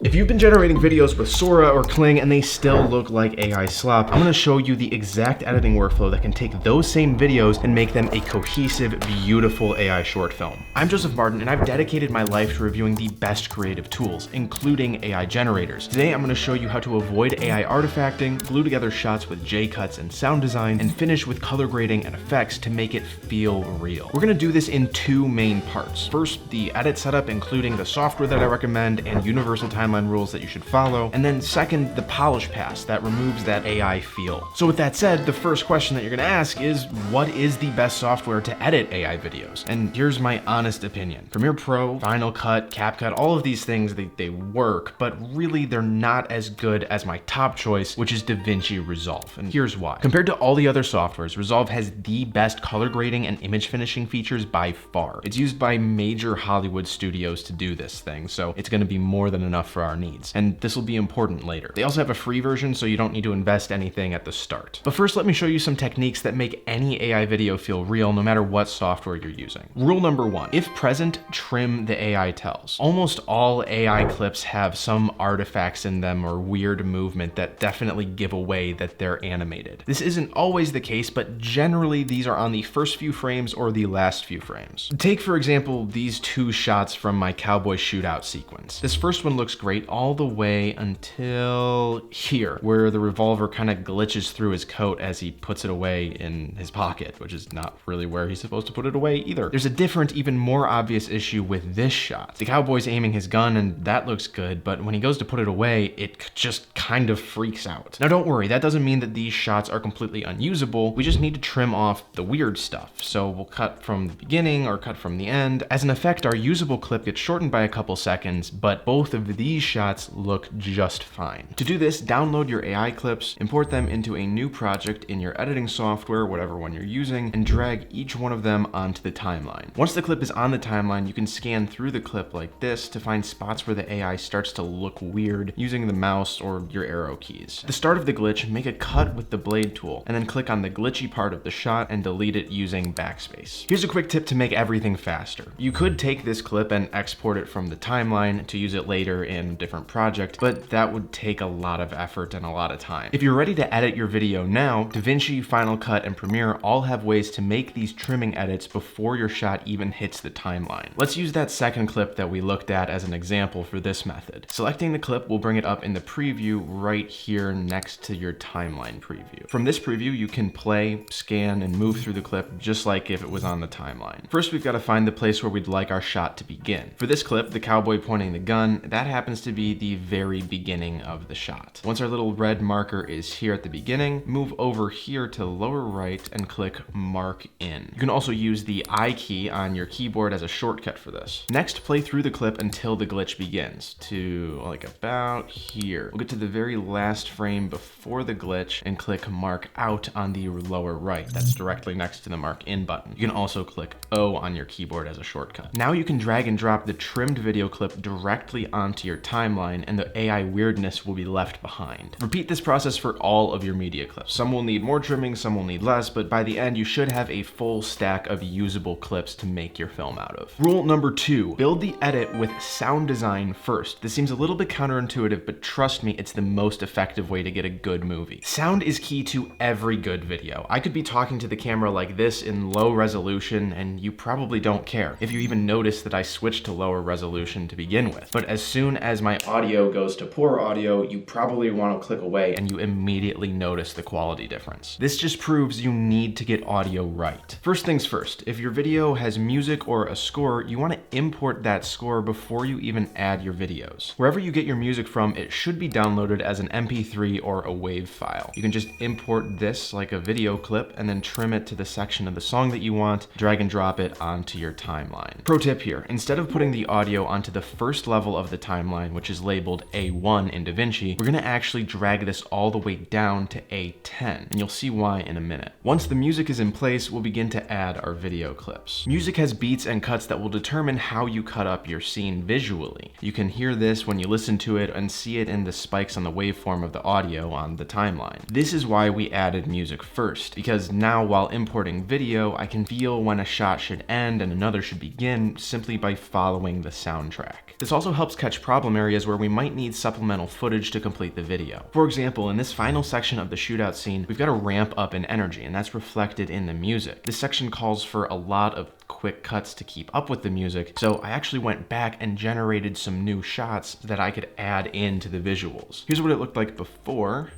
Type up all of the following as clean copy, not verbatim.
If you've been generating videos with Sora or Kling and they still look like AI slop, I'm gonna show you the exact editing workflow that can take those same videos and make them a cohesive, beautiful AI short film. I'm Joseph Martin, and I've dedicated my life to reviewing the best creative tools, including AI generators. Today, I'm gonna show you how to avoid AI artifacting, glue together shots with J-cuts and sound design, and finish with color grading and effects to make it feel real. We're gonna do this in two main parts. First, the edit setup, including the software that I recommend and universal timeline rules that you should follow. And then second, the polish pass that removes that AI feel. So with that said, the first question that you're gonna ask is, what is the best software to edit AI videos? And here's my honest opinion. Premiere Pro, Final Cut, CapCut, all of these things, they work, but really they're not as good as my top choice, which is DaVinci Resolve. And here's why. Compared to all the other softwares, Resolve has the best color grading and image finishing features by far. It's used by major Hollywood studios to do this thing, so it's gonna be more than enough for our needs. And this will be important later. They also have a free version, so you don't need to invest anything at the start. But first, let me show you some techniques that make any AI video feel real, no matter what software you're using. Rule number one, if present, trim the AI tells. Almost all AI clips have some artifacts in them or weird movement that definitely give away that they're animated. This isn't always the case, but generally these are on the first few frames or the last few frames. Take, for example, these two shots from my cowboy shootout sequence. This first one looks great all the way until here, where the revolver kind of glitches through his coat as he puts it away in his pocket, which is not really where he's supposed to put it away either. There's a different, even more obvious issue with this shot. The cowboy's aiming his gun and that looks good, but when he goes to put it away, it just kind of freaks out. Now don't worry, that doesn't mean that these shots are completely unusable. We just need to trim off the weird stuff. So we'll cut from the beginning or cut from the end. As an effect, our usable clip gets shortened by a couple seconds, but both of these shots look just fine. To do this, download your AI clips, import them into a new project in your editing software, whatever one you're using, and drag each one of them onto the timeline. Once the clip is on the timeline, you can scan through the clip like this to find spots where the AI starts to look weird using the mouse or your arrow keys. At the start of the glitch, make a cut with the blade tool, and then click on the glitchy part of the shot and delete it using backspace. Here's a quick tip to make everything faster. You could take this clip and export it from the timeline to use it later in a different project, but that would take a lot of effort and a lot of time. If you're ready to edit your video now, DaVinci, Final Cut, and Premiere all have ways to make these trimming edits before your shot even hits the timeline. Let's use that second clip that we looked at as an example for this method. Selecting the clip will bring it up in the preview right here next to your timeline preview. From this preview, you can play, scan, and move through the clip just like if it was on the timeline. First, we've got to find the place where we'd like our shot to begin. For this clip, the cowboy pointing the gun, that happens to be the very beginning of the shot. Once our little red marker is here at the beginning, move over here to lower right and click Mark In. You can also use the I key on your keyboard as a shortcut for this. Next, play through the clip until the glitch begins, to like about here. We'll get to the very last frame before the glitch and click Mark Out on the lower right. That's directly next to the Mark In button. You can also click O on your keyboard as a shortcut. Now you can drag and drop the trimmed video clip directly onto your timeline, and the AI weirdness will be left behind. Repeat this process for all of your media clips. Some will need more trimming, some will need less, but by the end you should have a full stack of usable clips to make your film out of. Rule number two, build the edit with sound design first. This seems a little bit counterintuitive, but trust me, it's the most effective way to get a good movie. Sound is key to every good video. I could be talking to the camera like this in low resolution and you probably don't care if you even notice that I switched to lower resolution to begin with. But as soon as my audio goes to poor audio, you probably want to click away and you immediately notice the quality difference. This just proves you need to get audio right. First things first, if your video has music or a score, you want to import that score before you even add your videos. Wherever you get your music from, it should be downloaded as an MP3 or a WAV file. You can just import this like a video clip and then trim it to the section of the song that you want, drag and drop it onto your timeline. Pro tip here, instead of putting the audio onto the first level of the timeline, which is labeled A1 in DaVinci, we're gonna actually drag this all the way down to A10, and you'll see why in a minute. Once the music is in place, we'll begin to add our video clips. Music has beats and cuts that will determine how you cut up your scene visually. You can hear this when you listen to it and see it in the spikes on the waveform of the audio on the timeline. This is why we added music first, because now while importing video, I can feel when a shot should end and another should begin simply by following the soundtrack. This also helps catch problem some areas where we might need supplemental footage to complete the video. For example, in this final section of the shootout scene, we've got a ramp up in energy, and that's reflected in the music. This section calls for a lot of quick cuts to keep up with the music, so I actually went back and generated some new shots that I could add into the visuals. Here's what it looked like before.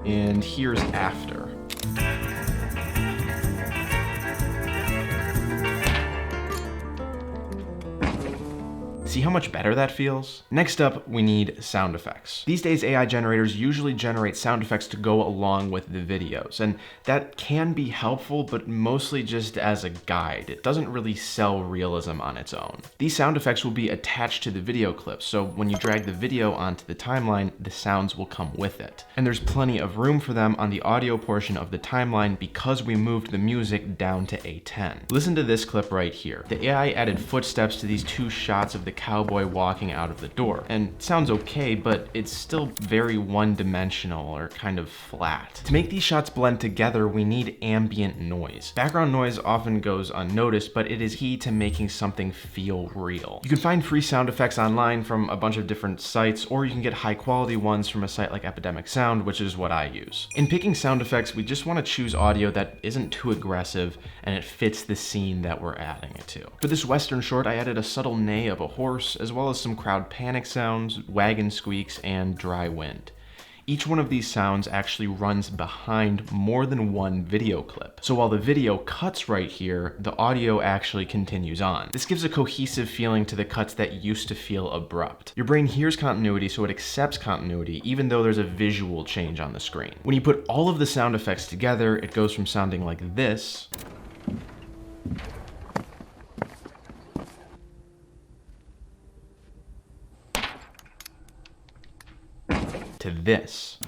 And here's after. See how much better that feels? Next up, we need sound effects. These days, AI generators usually generate sound effects to go along with the videos, and that can be helpful, but mostly just as a guide. It doesn't really sell realism on its own. These sound effects will be attached to the video clips, so when you drag the video onto the timeline, the sounds will come with it. And there's plenty of room for them on the audio portion of the timeline because we moved the music down to A10. Listen to this clip right here. The AI added footsteps to these two shots of the cowboy walking out of the door. And it sounds okay, but it's still very one-dimensional or kind of flat. To make these shots blend together, we need ambient noise. Background noise often goes unnoticed, but it is key to making something feel real. You can find free sound effects online from a bunch of different sites, or you can get high-quality ones from a site like Epidemic Sound, which is what I use. In picking sound effects, we just want to choose audio that isn't too aggressive and it fits the scene that we're adding it to. For this Western short, I added a subtle neigh of a horse, as well as some crowd panic sounds, wagon squeaks, and dry wind. Each one of these sounds actually runs behind more than one video clip. So while the video cuts right here, the audio actually continues on. This gives a cohesive feeling to the cuts that used to feel abrupt. Your brain hears continuity, so it accepts continuity, even though there's a visual change on the screen. When you put all of the sound effects together, it goes from sounding like this to this.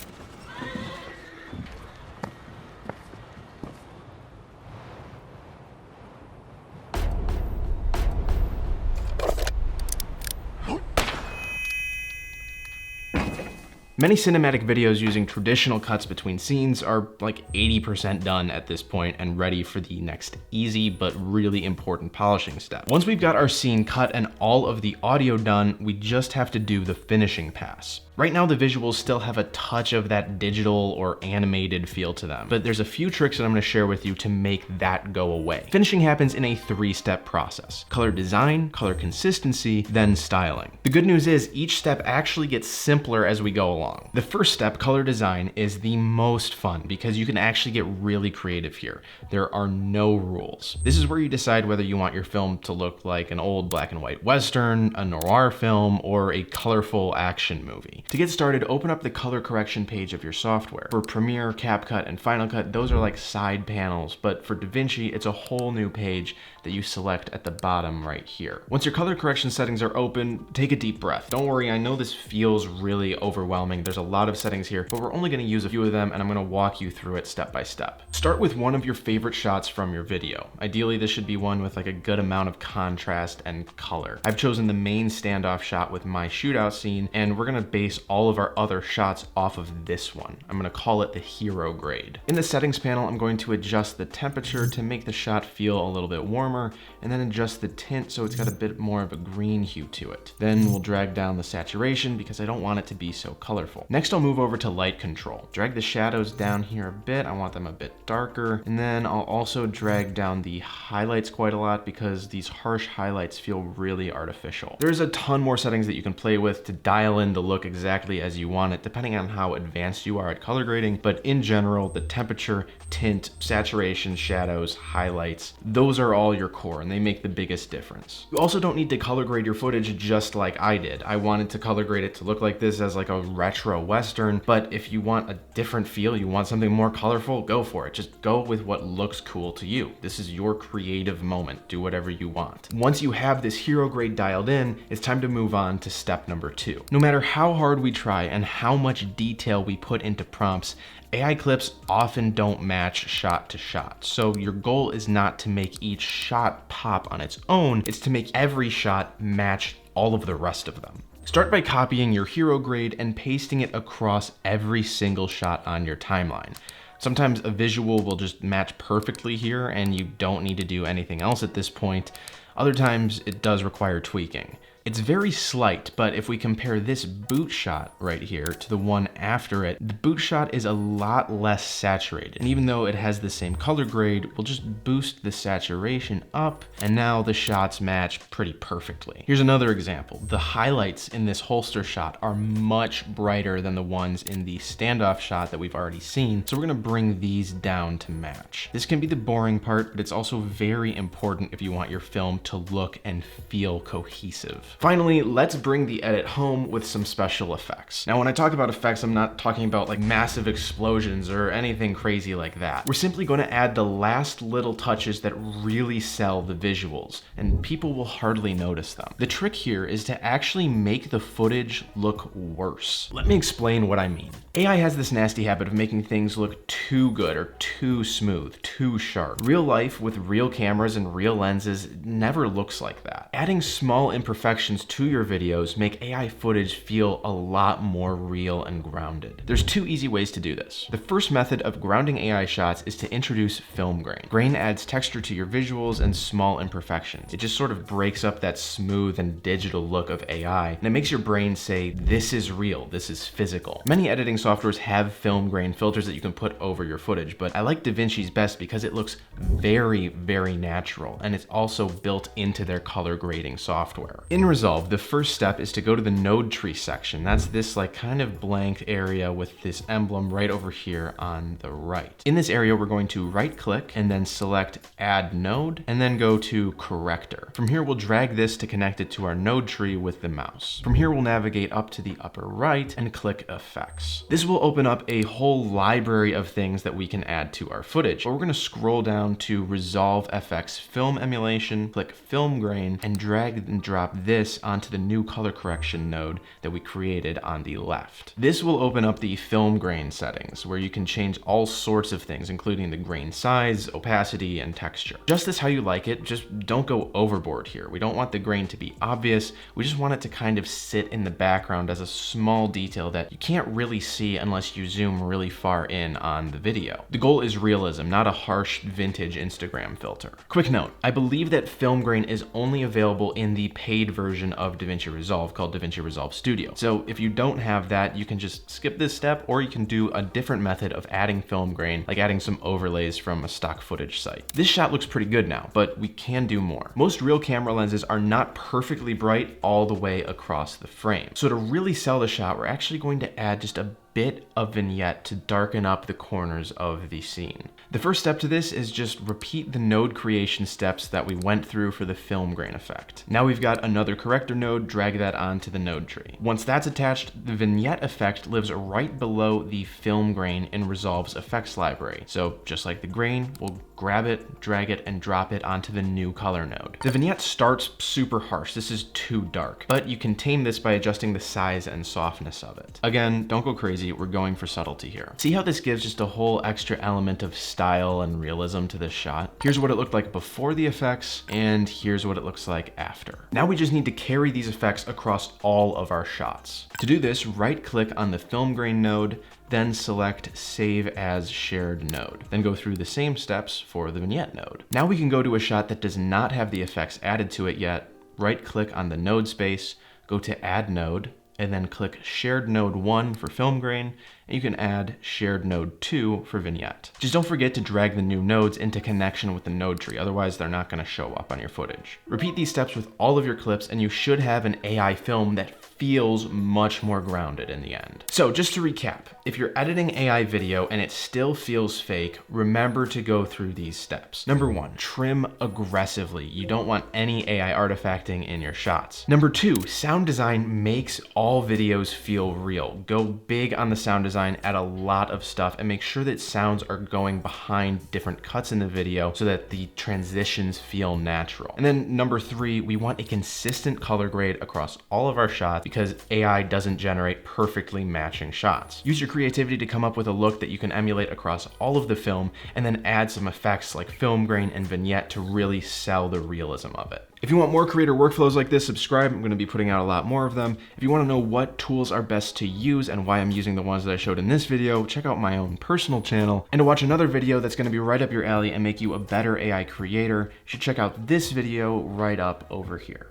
Many cinematic videos using traditional cuts between scenes are like 80% done at this point and ready for the next easy but really important polishing step. Once we've got our scene cut and all of the audio done, we just have to do the finishing pass. Right now, the visuals still have a touch of that digital or animated feel to them, but there's a few tricks that I'm going to share with you to make that go away. Finishing happens in a 3-step process: color design, color consistency, then styling. The good news is each step actually gets simpler as we go along. The first step, color design, is the most fun because you can actually get really creative here. There are no rules. This is where you decide whether you want your film to look like an old black and white Western, a noir film, or a colorful action movie. To get started, open up the color correction page of your software. For Premiere, CapCut, and Final Cut, those are like side panels, but for DaVinci, it's a whole new page that you select at the bottom right here. Once your color correction settings are open, take a deep breath. Don't worry, I know this feels really overwhelming. There's a lot of settings here, but we're only going to use a few of them, and I'm going to walk you through it step by step. Start with one of your favorite shots from your video. Ideally, this should be one with like a good amount of contrast and color. I've chosen the main standoff shot with my shootout scene, and we're going to base all of our other shots off of this one. I'm going to call it the hero grade. In the settings panel, I'm going to adjust the temperature to make the shot feel a little bit warmer, and then adjust the tint so it's got a bit more of a green hue to it. Then we'll drag down the saturation because I don't want it to be so colorful. Next, I'll move over to light control. Drag the shadows down here a bit. I want them a bit darker. And then I'll also drag down the highlights quite a lot because these harsh highlights feel really artificial. There's a ton more settings that you can play with to dial in the look exactly as you want it, depending on how advanced you are at color grading. But in general, the temperature, tint, saturation, shadows, highlights, those are all your core and they make the biggest difference. You also don't need to color grade your footage just like I did. I wanted to color grade it to look like this as like a retro Western, but if you want a different feel, you want something more colorful, go for it. Just go with what looks cool to you. This is your creative moment. Do whatever you want. Once you have this hero grade dialed in, it's time to move on to step number 2. No matter how hard we try and how much detail we put into prompts, AI clips often don't match shot to shot. So your goal is not to make each shot pop on its own, it's to make every shot match all of the rest of them. Start by copying your hero grade and pasting it across every single shot on your timeline. Sometimes a visual will just match perfectly here and you don't need to do anything else at this point. Other times it does require tweaking. It's very slight, but if we compare this boot shot right here to the one after it, the boot shot is a lot less saturated. And even though it has the same color grade, we'll just boost the saturation up, and now the shots match pretty perfectly. Here's another example. The highlights in this holster shot are much brighter than the ones in the standoff shot that we've already seen, so we're gonna bring these down to match. This can be the boring part, but it's also very important if you want your film to look and feel cohesive. Finally, let's bring the edit home with some special effects. Now, when I talk about effects, I'm not talking about like massive explosions or anything crazy like that. We're simply going to add the last little touches that really sell the visuals, and people will hardly notice them. The trick here is to actually make the footage look worse. Let me explain what I mean. AI has this nasty habit of making things look too good or too smooth, too sharp. Real life with real cameras and real lenses never looks like that. Adding small imperfections to your videos make AI footage feel a lot more real and grounded. There's two easy ways to do this. The first method of grounding AI shots is to introduce film grain. Grain adds texture to your visuals and small imperfections. It just sort of breaks up that smooth and digital look of AI, and it makes your brain say, this is real, this is physical. Many editing softwares have film grain filters that you can put over your footage, but I like DaVinci's best because it looks very, very natural, and it's also built into their color grading software. In Resolve, the first step is to go to the node tree section. That's this like kind of blank area with this emblem right over here on the right. In this area, we're going to right click and then select add node and then go to corrector. From here, we'll drag this to connect it to our node tree with the mouse. From here, we'll navigate up to the upper right and click effects. This will open up a whole library of things that we can add to our footage. But we're going to scroll down to Resolve FX film emulation, click film grain, and drag and drop this onto the new color correction node that we created on the left. This will open up the film grain settings where you can change all sorts of things, including the grain size, opacity, and texture. Just as how you like it, just don't go overboard here. We don't want the grain to be obvious. We just want it to kind of sit in the background as a small detail that you can't really see unless you zoom really far in on the video. The goal is realism, not a harsh vintage Instagram filter. Quick note, I believe that film grain is only available in the paid version of DaVinci Resolve called DaVinci Resolve Studio. So if you don't have that, you can just skip this step, or you can do a different method of adding film grain, like adding some overlays from a stock footage site. This shot looks pretty good now, but we can do more. Most real camera lenses are not perfectly bright all the way across the frame. So to really sell the shot, we're actually going to add just a bit of vignette to darken up the corners of the scene. The first step to this is just repeat the node creation steps that we went through for the film grain effect. Now we've got another corrector node, drag that onto the node tree. Once that's attached, the vignette effect lives right below the film grain in Resolve's effects library. So just like the grain, we'll grab it, drag it, and drop it onto the new color node. The vignette starts super harsh. This is too dark, but you can tame this by adjusting the size and softness of it. Again, don't go crazy. We're going for subtlety here. See how this gives just a whole extra element of style and realism to this shot? Here's what it looked like before the effects, and here's what it looks like after. Now we just need to carry these effects across all of our shots. To do this, right click on the film grain node, then select Save as Shared Node. Then go through the same steps for the vignette node. Now we can go to a shot that does not have the effects added to it yet, right click on the node space, go to Add Node, and then click Shared Node 1 for film grain, and you can add Shared Node 2 for vignette. Just don't forget to drag the new nodes into connection with the node tree, otherwise they're not going to show up on your footage. Repeat these steps with all of your clips, and you should have an AI film that feels much more grounded in the end. So just to recap, if you're editing AI video and it still feels fake, remember to go through these steps. Number 1, trim aggressively. You don't want any AI artifacting in your shots. Number 2, sound design makes all videos feel real. Go big on the sound design, add a lot of stuff, and make sure that sounds are going behind different cuts in the video so that the transitions feel natural. And then number 3, we want a consistent color grade across all of our shots because AI doesn't generate perfectly matching shots. Use your creativity to come up with a look that you can emulate across all of the film, and then add some effects like film grain and vignette to really sell the realism of it. If you want more creator workflows like this, subscribe. I'm going to be putting out a lot more of them. If you want to know what tools are best to use and why I'm using the ones that I showed showed in this video, check out my own personal channel. And to watch another video that's gonna be right up your alley and make you a better AI creator, you should check out this video right up over here.